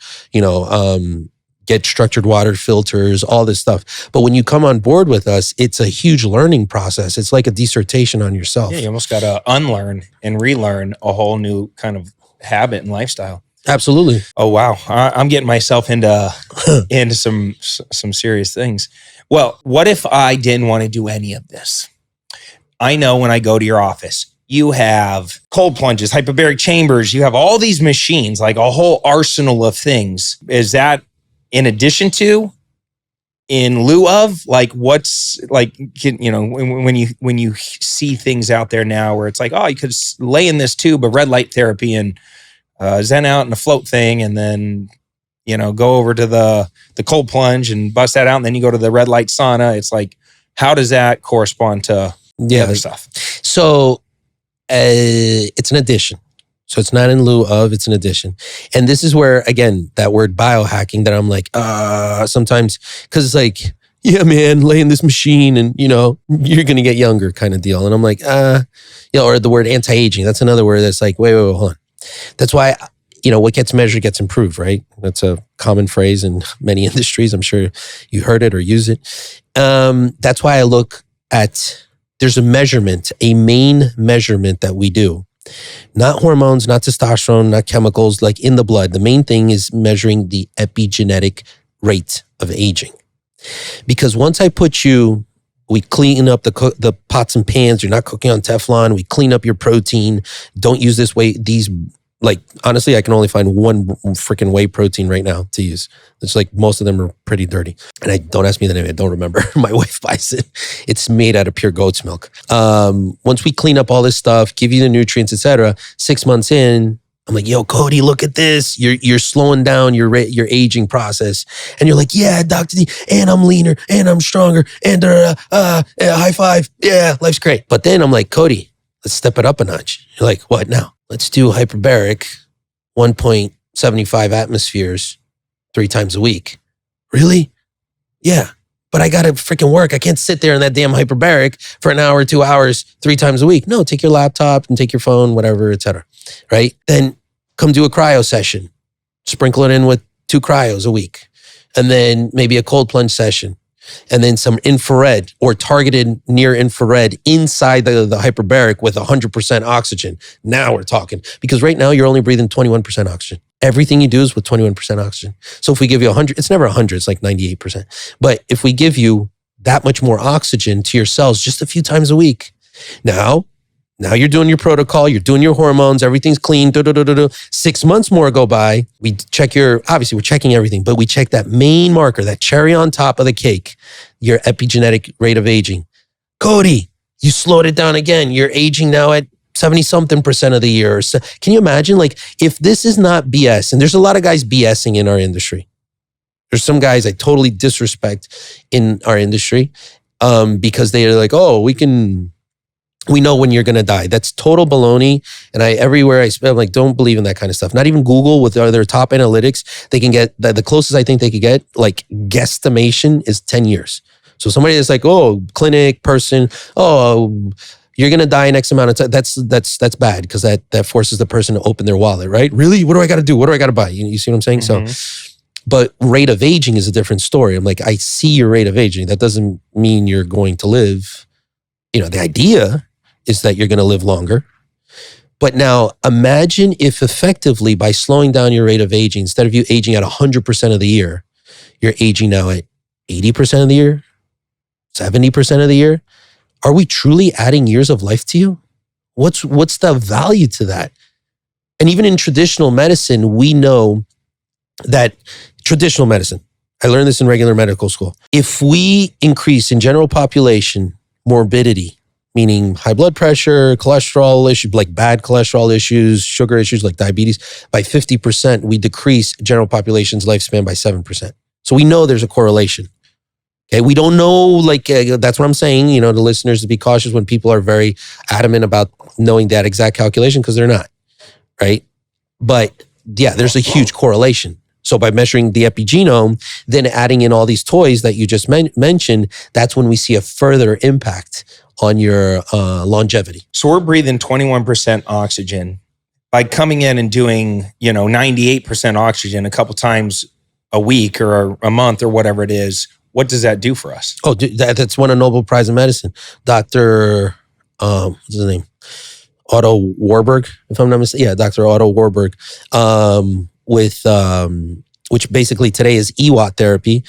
get structured water filters, all this stuff. But when you come on board with us, it's a huge learning process. It's like a dissertation on yourself. Yeah, you almost got to unlearn and relearn a whole new kind of habit and lifestyle. Absolutely. Oh, wow. I'm getting myself into some serious things. Well, what if I didn't want to do any of this? I know when I go to your office, you have cold plunges, hyperbaric chambers, you have all these machines, like a whole arsenal of things. Is that in addition to, in lieu of, like what's like, when you see things out there now where it's like, oh, you could lay in this tube of red light therapy and zen out in a float thing and then, go over to the cold plunge and bust that out. And then you go to the red light sauna. It's like, how does that correspond to the other stuff? So it's an addition. So it's not in lieu of, it's an addition. And this is where, again, that word biohacking that I'm like, sometimes, because it's like, yeah, man, lay in this machine and, you're going to get younger kind of deal. And I'm like, or the word anti-aging. That's another word that's like, wait, hold on. That's why, what gets measured gets improved, right? That's a common phrase in many industries. I'm sure you heard it or use it. That's why I look at, there's a measurement, a main measurement that we do. Not hormones, not testosterone, not chemicals, like in the blood. The main thing is measuring the epigenetic rate of aging. Because once I put you, we clean up the pots and pans. You're not cooking on Teflon. We clean up your protein. Don't use these Like, honestly, I can only find one freaking whey protein right now to use. It's like most of them are pretty dirty. And don't ask me the name, I don't remember. My wife buys it. It's made out of pure goat's milk. Once we clean up all this stuff, give you the nutrients, etc., 6 months in, I'm like, yo, Cody, look at this. You're slowing down your aging process. And you're like, yeah, Dr. D, and I'm leaner, and I'm stronger, and high five. Yeah, life's great. But then I'm like, Cody, let's step it up a notch. You're like, what now? Let's do hyperbaric, 1.75 atmospheres 3 times a week. Really? Yeah. But I got to freaking work. I can't sit there in that damn hyperbaric for an hour, 2 hours, 3 times a week. No, take your laptop and take your phone, whatever, etc. Right? Then come do a cryo session. Sprinkle it in with 2 cryos a week. And then maybe a cold plunge session. And then some infrared or targeted near infrared inside the hyperbaric with 100% oxygen. Now we're talking. Because right now you're only breathing 21% oxygen. Everything you do is with 21% oxygen. So if we give you 100, it's never 100, it's like 98%. But if we give you that much more oxygen to your cells just a few times a week, now you're doing your protocol, you're doing your hormones, everything's clean, 6 months more go by. We check obviously we're checking everything, but we check that main marker, that cherry on top of the cake, your epigenetic rate of aging. Cody, you slowed it down again. You're aging now at 70-something% of the year. So, can you imagine, like, if this is not BS, and there's a lot of guys BSing in our industry. There's some guys I totally disrespect in our industry because they're like, oh, we know when you're going to die. That's total baloney. And everywhere I'm like, don't believe in that kind of stuff. Not even Google with their top analytics. They can get, the closest I think they could get, like, guesstimation is 10 years. So somebody that's like, oh, clinic person, oh, you're going to die in X amount of time. That's bad because that forces the person to open their wallet, right? Really? What do I got to do? What do I got to buy? You see what I'm saying? Mm-hmm. So, but rate of aging is a different story. I'm like, I see your rate of aging. That doesn't mean you're going to live. The idea is that you're going to live longer. But now imagine if effectively by slowing down your rate of aging, instead of you aging at 100% of the year, you're aging now at 80% of the year, 70% of the year. Are we truly adding years of life to you? What's the value to that? And even in traditional medicine, we know that traditional medicine, I learned this in regular medical school. If we increase in general population morbidity, meaning high blood pressure, cholesterol issues, like bad cholesterol issues, sugar issues like diabetes, by 50%, we decrease general population's lifespan by 7%. So we know there's a correlation. Okay, we don't know, like, that's what I'm saying, to listeners to be cautious when people are very adamant about knowing that exact calculation because they're not, right? But yeah, there's a huge correlation. So by measuring the epigenome, then adding in all these toys that you just mentioned, that's when we see a further impact on your longevity. So we're breathing 21% oxygen. By coming in and doing, 98% oxygen a couple times a week or a month or whatever it is, what does that do for us? Oh, that's won a Nobel Prize in medicine. Dr. What's his name? Otto Warburg, if I'm not mistaken. Yeah, Dr. Otto Warburg, which basically today is EWOT therapy.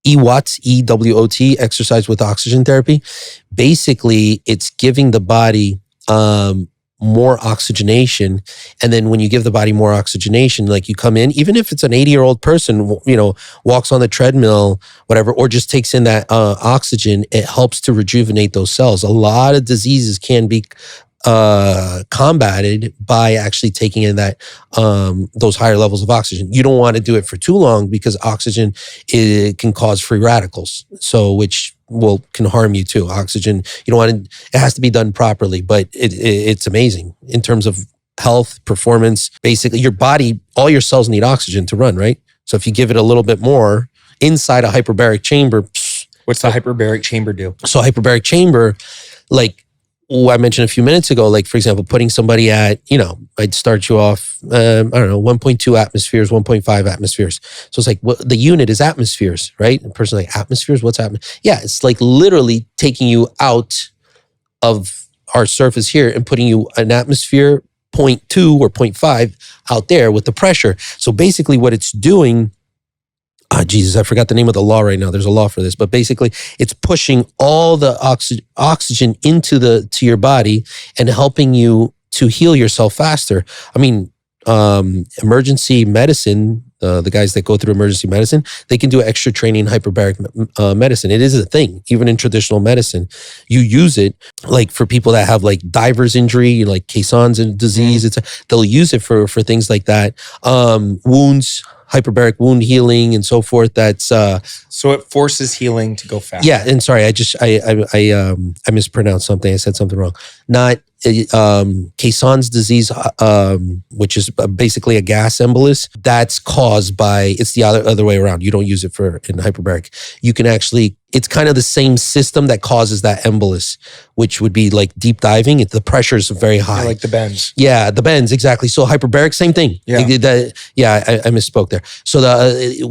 EWOT, E-W-O-T, exercise with oxygen therapy. Basically, it's giving the body more oxygenation. And then when you give the body more oxygenation, like you come in, even if it's an 80-year-old person, walks on the treadmill, whatever, or just takes in that oxygen, it helps to rejuvenate those cells. A lot of diseases can be combated by actually taking in that those higher levels of oxygen. You don't want to do it for too long because oxygen can cause free radicals, so which can harm you too. Oxygen, you don't want to. It has to be done properly, but it's amazing in terms of health, performance. Basically, your body, all your cells need oxygen to run, right? So if you give it a little bit more inside a hyperbaric chamber, what's the hyperbaric chamber do? So hyperbaric chamber, like I mentioned a few minutes ago, like for example, putting somebody at, I'd start you off, 1.2 atmospheres, 1.5 atmospheres. So it's like, the unit is atmospheres, right? A person like, atmospheres, what's happening? Yeah, it's like literally taking you out of our surface here and putting you an atmosphere 0.2 or 0.5 out there with the pressure. So basically what it's doing, Jesus, I forgot the name of the law right now. There's a law for this, but basically it's pushing all the oxygen into to your body and helping you to heal yourself faster. I mean, emergency medicine, the guys that go through emergency medicine, they can do extra training in hyperbaric medicine. It is a thing, even in traditional medicine. You use it like for people that have like diver's injury, like caisson's disease. They'll use it for things like that. Wounds, hyperbaric wound healing and so forth. That's so it forces healing to go fast. yeah. And sorry, I mispronounced something. I said something wrong. Not caisson's disease, which is basically a gas embolus. That's caused by, it's the other way around. You don't use it in hyperbaric. You can actually, it's kind of the same system that causes that embolus, which would be like deep diving. The pressure is very high. Yeah, like the bends. Yeah, the bends, exactly. So hyperbaric, same thing. Yeah. I misspoke there. So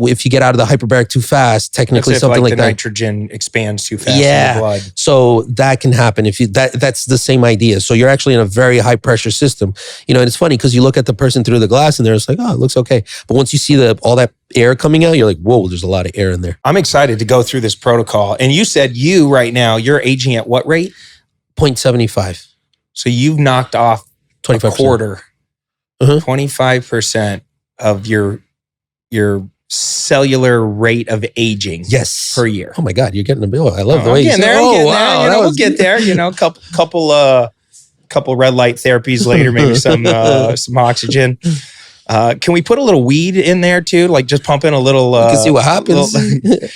if you get out of the hyperbaric too fast, technically something like the that. nitrogen expands too fast in the blood. So that can happen if you, that's the same idea. So you're actually in a very high pressure system. And it's funny because you look at the person through the glass and they're just like, oh, it looks okay. But once you see all that air coming out, you're like, whoa, there's a lot of air in there. I'm excited to go through this protocol. And you said right now, you're aging at what rate? 0.75. So you've knocked off 25%. a quarter, 25% of your cellular rate of aging per year. Oh my God, you're getting a bill. I love the way I'm getting there. wow, we'll get there. Couple red light therapies later, maybe some oxygen. Can we put a little weed in there too? Like just pump in a little. You can see what happens.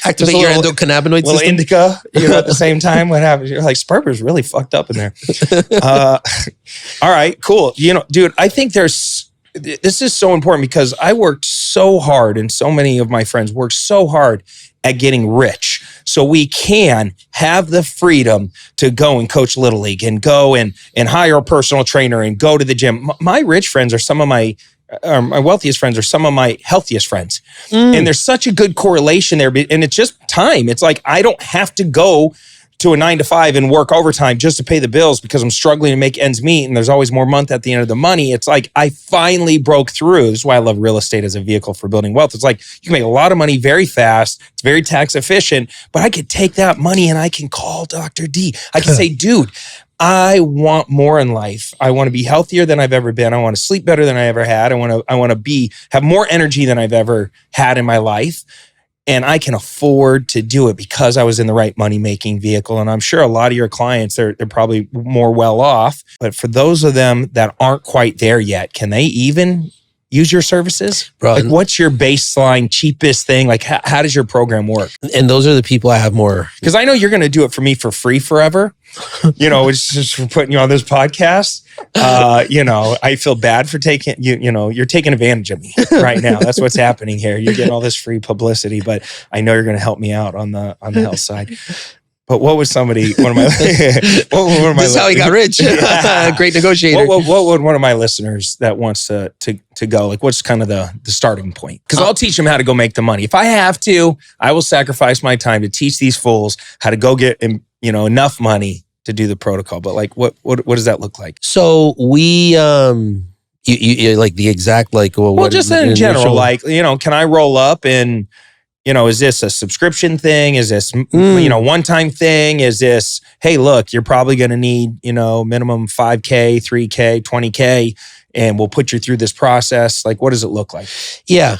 Activate your endocannabinoid system. Little indica, at the same time. What happens? You're like, Sperber's really fucked up in there. All right, cool. Dude, I think this is so important because I worked so hard and so many of my friends worked so hard at getting rich. So we can have the freedom to go and coach Little League and go and hire a personal trainer and go to the gym. My rich friends are some of my wealthiest friends are some of my healthiest friends. And there's such a good correlation there. And it's just time. It's like, I don't have to go to a 9-to-5 and work overtime just to pay the bills because I'm struggling to make ends meet. And there's always more month at the end of the money. It's like, I finally broke through. This is why I love real estate as a vehicle for building wealth. It's like, you can make a lot of money very fast. It's very tax efficient, but I could take that money and I can call Dr. D. I can say, dude, I want more in life. I want to be healthier than I've ever been. I want to sleep better than I ever had. I want to have more energy than I've ever had in my life. And I can afford to do it because I was in the right money-making vehicle. And I'm sure a lot of your clients, they're probably more well off. But for those of them that aren't quite there yet, can they even use your services? Bro, like, what's your baseline, cheapest thing? Like, how does your program work? And those are the people I have more. Because I know you're going to do it for me for free forever. It's just for putting you on this podcast. I feel bad for taking you're taking advantage of me right now. That's what's happening here. You're getting all this free publicity, but I know you're going to help me out on the health side. But what was one of my this is how he got rich. Yeah. Great negotiator. What would one of my listeners that wants to go, like, what's kind of the starting point? Because I'll teach them how to go make the money. If I have to, I will sacrifice my time to teach these fools how to go get enough money to do the protocol. But like, what does that look like? So we you like the exact like just in general, like, can I roll up and is this a subscription thing? Is this, one-time thing? Is this, hey, look, you're probably going to need, minimum 5K, 3K, 20K, and we'll put you through this process. Like, what does it look like? Yeah,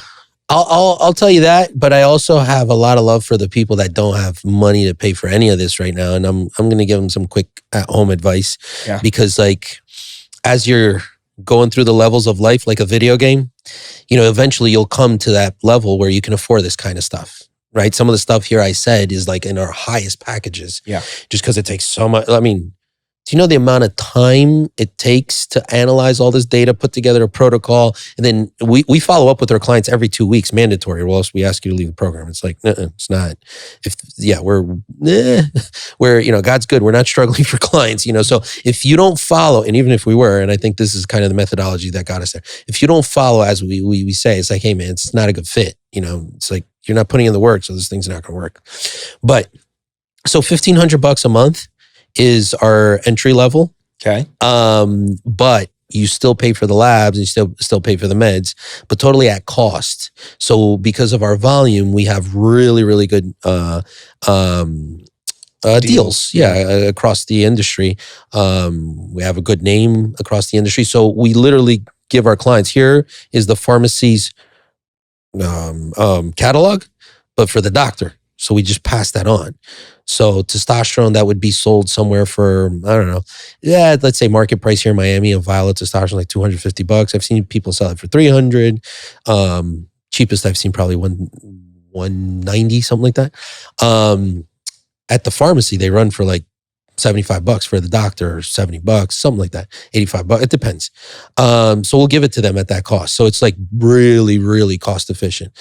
I'll tell you that. But I also have a lot of love for the people that don't have money to pay for any of this right now. And I'm going to give them some quick at-home advice. Yeah. Because like, as you're going through the levels of life, like a video game, eventually you'll come to that level where you can afford this kind of stuff, right? Some of the stuff here I said is like in our highest packages. Yeah. Just because it takes so much. I mean, do you know the amount of time it takes to analyze all this data, put together a protocol, and then we follow up with our clients every 2 weeks, mandatory, or else we ask you to leave the program. It's like, it's not. We're God's good. We're not struggling for clients, So if you don't follow, and even if we were, and I think this is kind of the methodology that got us there. If you don't follow, as we say, it's like, hey man, it's not a good fit. It's like you're not putting in the work, so this thing's not going to work. But so $1,500 a month is our entry level. Okay. But you still pay for the labs and you still pay for the meds, but totally at cost. So because of our volume, we have really, really good deals. Yeah, across the industry. We have a good name across the industry. So we literally give our clients, here is the pharmacy's catalog, but for the doctor. So we just pass that on. So testosterone that would be sold somewhere for, I don't know, let's say market price here in Miami of violet testosterone, like $250. I've seen people sell it for $300. Cheapest I've seen probably $190, something like that. At the pharmacy, they run for like $75 for the doctor, or $70, something like that, $85. It depends. So we'll give it to them at that cost. So it's like really, really cost efficient.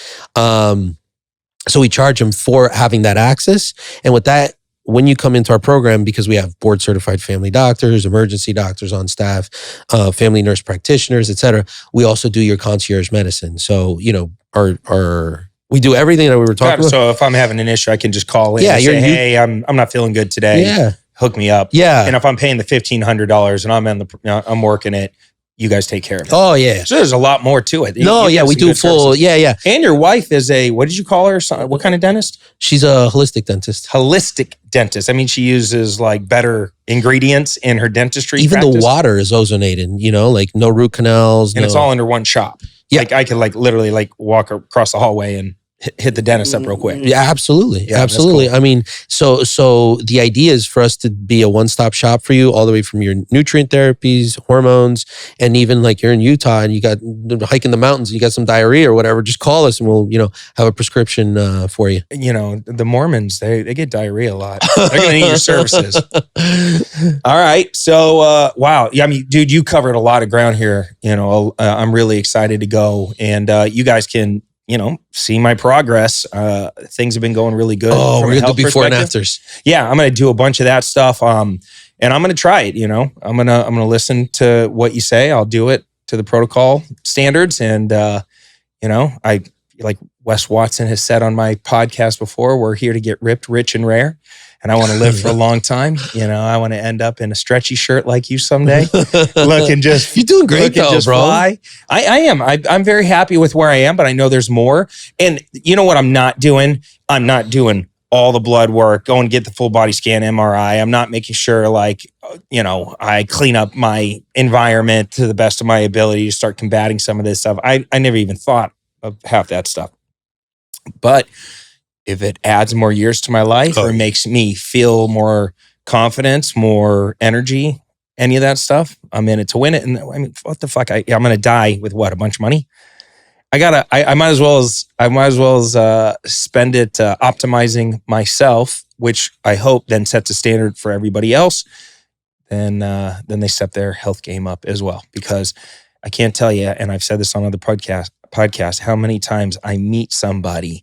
So we charge them for having that access. And with that, when you come into our program, because we have board certified family doctors, emergency doctors on staff, family nurse practitioners, et cetera, we also do your concierge medicine. So, we do everything that we were talking about. So if I'm having an issue, I can just call in and say, hey, I'm not feeling good today. Yeah. Hook me up. Yeah. And if I'm paying the $1,500 and I'm working it, you guys take care of it. Oh, yeah. So there's a lot more to it. We do full. Services. Yeah. And your wife is what did you call her? What kind of dentist? She's a holistic dentist. Holistic dentist. I mean, she uses like better ingredients in her dentistry. Even practice. the water is ozonated, like no root canals. And it's all under one shop. Yeah. Like I could literally walk across the hallway and hit the dentist up real quick. Yeah, absolutely. Yeah, absolutely. cool. I mean, so the idea is for us to be a one-stop shop for you, all the way from your nutrient therapies, hormones, and even like you're in Utah and you got hiking the mountains, and you got some diarrhea or whatever, just call us and we'll, have a prescription for you. The Mormons, they get diarrhea a lot. They're going to need your services. All right. So, wow. Yeah, I mean, dude, you covered a lot of ground here. I'm really excited to go, and you guys can see my progress. Things have been going really good. Oh, from we're a going to do health before and perspective. afters. Yeah, I'm going to do a bunch of that stuff. And I'm going to try it. I'm going to listen to what you say. I'll do it to the protocol standards. And I like Wes Watson has said on my podcast before, we're here to get ripped, rich, and rare. And I want to live for a long time. I want to end up in a stretchy shirt like you someday. Looking just, you're doing great though, bro. Fly. I am. I'm very happy with where I am, but I know there's more. And you know what I'm not doing? I'm not doing all the blood work, go and get the full body scan, MRI. I'm not making sure I clean up my environment to the best of my ability to start combating some of this stuff. I never even thought of half that stuff. But if it adds more years to my life or makes me feel more confidence, more energy, any of that stuff, I'm in it to win it. And I mean, what the fuck? I'm going to die with what? A bunch of money? I might as well as spend it optimizing myself, which I hope then sets a standard for everybody else. Then they step their health game up as well, because I can't tell you, and I've said this on other podcasts, how many times I meet somebody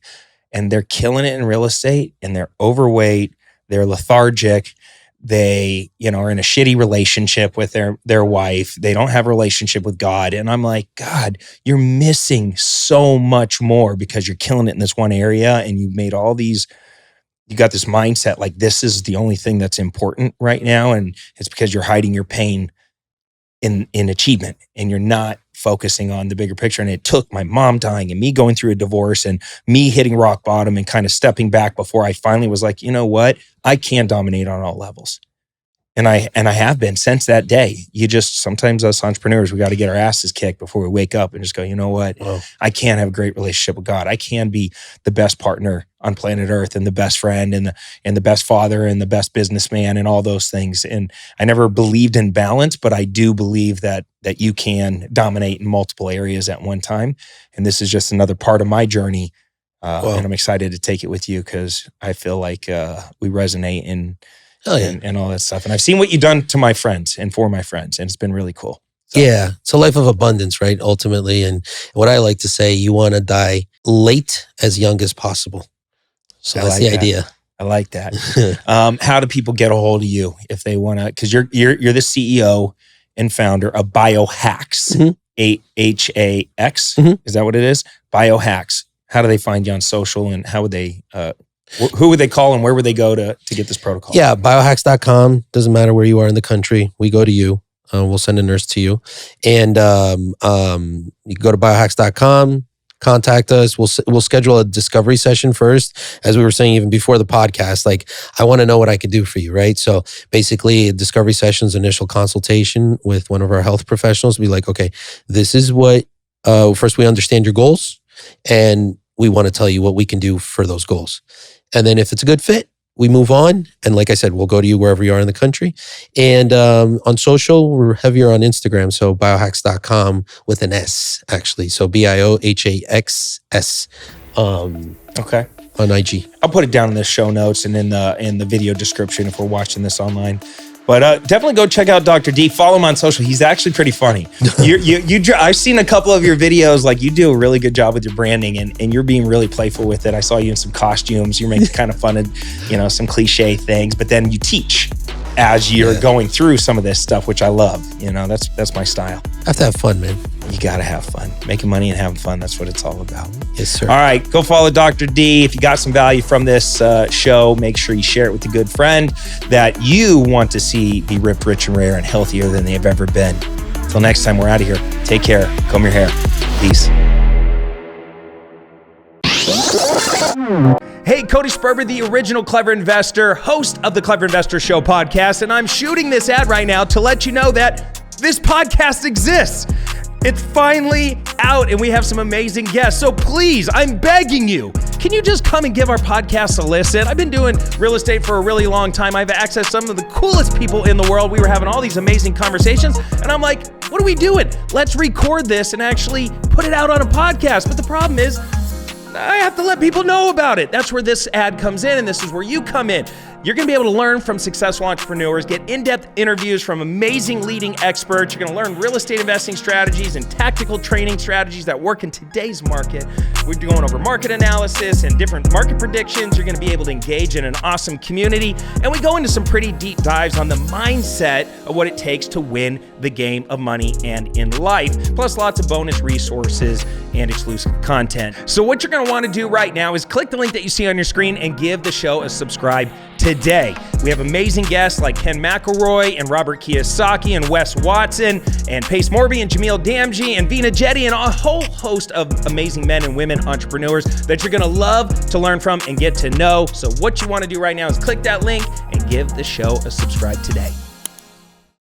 and they're killing it in real estate and they're overweight, they're lethargic, they, are in a shitty relationship with their wife, they don't have a relationship with God. And I'm like, God, you're missing so much more because you're killing it in this one area and you've made you got this mindset like this is the only thing that's important right now. And it's because you're hiding your pain in achievement and you're not focusing on the bigger picture. And it took my mom dying and me going through a divorce and me hitting rock bottom and kind of stepping back before I finally was like, you know what? I can dominate on all levels. And I have been since that day. Sometimes us entrepreneurs, we got to get our asses kicked before we wake up and just go, you know what? Wow. I can have a great relationship with God. I can be the best partner on planet Earth and the best friend and the best father and the best businessman and all those things. And I never believed in balance, but I do believe that you can dominate in multiple areas at one time. And this is just another part of my journey. And I'm excited to take it with you because I feel like we resonate and all that stuff. And I've seen what you've done to my friends and for my friends, and it's been really cool. So. Yeah, it's a life of abundance, right? Ultimately. And what I like to say, you want to die late as young as possible. So that's the idea. I like that. How do people get a hold of you if they want to? Because you're the CEO and founder of Biohax, HAX. Is that what it is? Biohax. How do they find you on social, and how would they? Who would they call and where would they go to get this protocol? Yeah, biohax.com. Doesn't matter where you are in the country. We go to you. We'll send a nurse to you. And you go to biohax.com, contact us. We'll schedule a discovery session first. As we were saying even before the podcast, like I want to know what I could do for you, right? So basically, a discovery session's initial consultation with one of our health professionals. Be like, okay, this is what. First, we understand your goals, and we want to tell you what we can do for those goals. And then, if it's a good fit, we move on. And like I said, we'll go to you wherever you are in the country. And on social, we're heavier on Instagram. So biohax.com with an S, actually. So BIOHAXS. Okay. On IG. I'll put it down in the show notes and in the video description if we're watching this online. But definitely go check out Dr. D. Follow him on social. He's actually pretty funny. I've seen a couple of your videos. Like you do a really good job with your branding, and you're being really playful with it. I saw you in some costumes. You're making kind of fun of, some cliche things. But then you teach as you're going through some of this stuff, which I love. That's my style. I have to have fun, man. You gotta have fun. Making money and having fun. That's what it's all about. Yes, sir. All right, go follow Dr. D. If you got some value from this show, make sure you share it with a good friend that you want to see be ripped, rich, and rare and healthier than they've ever been. Until next time, we're out of here. Take care. Comb your hair. Peace. Hey, Cody Sperber, the original Clever Investor, host of the Clever Investor Show podcast, and I'm shooting this ad right now to let you know that this podcast exists. It's finally out, and we have some amazing guests. So please, I'm begging you, can you just come and give our podcast a listen? I've been doing real estate for a really long time. I've accessed some of the coolest people in the world. We were having all these amazing conversations, and I'm like, what are we doing? Let's record this and actually put it out on a podcast. But the problem is, I have to let people know about it. That's where this ad comes in, and this is where you come in. You're going to be able to learn from successful entrepreneurs, get in-depth interviews from amazing leading experts. You're going to learn real estate investing strategies and tactical training strategies that work in today's market. We're going over market analysis and different market predictions. You're going to be able to engage in an awesome community. And we go into some pretty deep dives on the mindset of what it takes to win the game of money and in life, plus lots of bonus resources and exclusive content. So what you're going to want to do right now is click the link that you see on your screen and give the show a subscribe today. We have amazing guests like Ken McElroy and Robert Kiyosaki and Wes Watson and Pace Morby and Jamil Damji and Vina Jetty and a whole host of amazing men and women entrepreneurs that you're going to love to learn from and get to know. So what you want to do right now is click that link and give the show a subscribe today.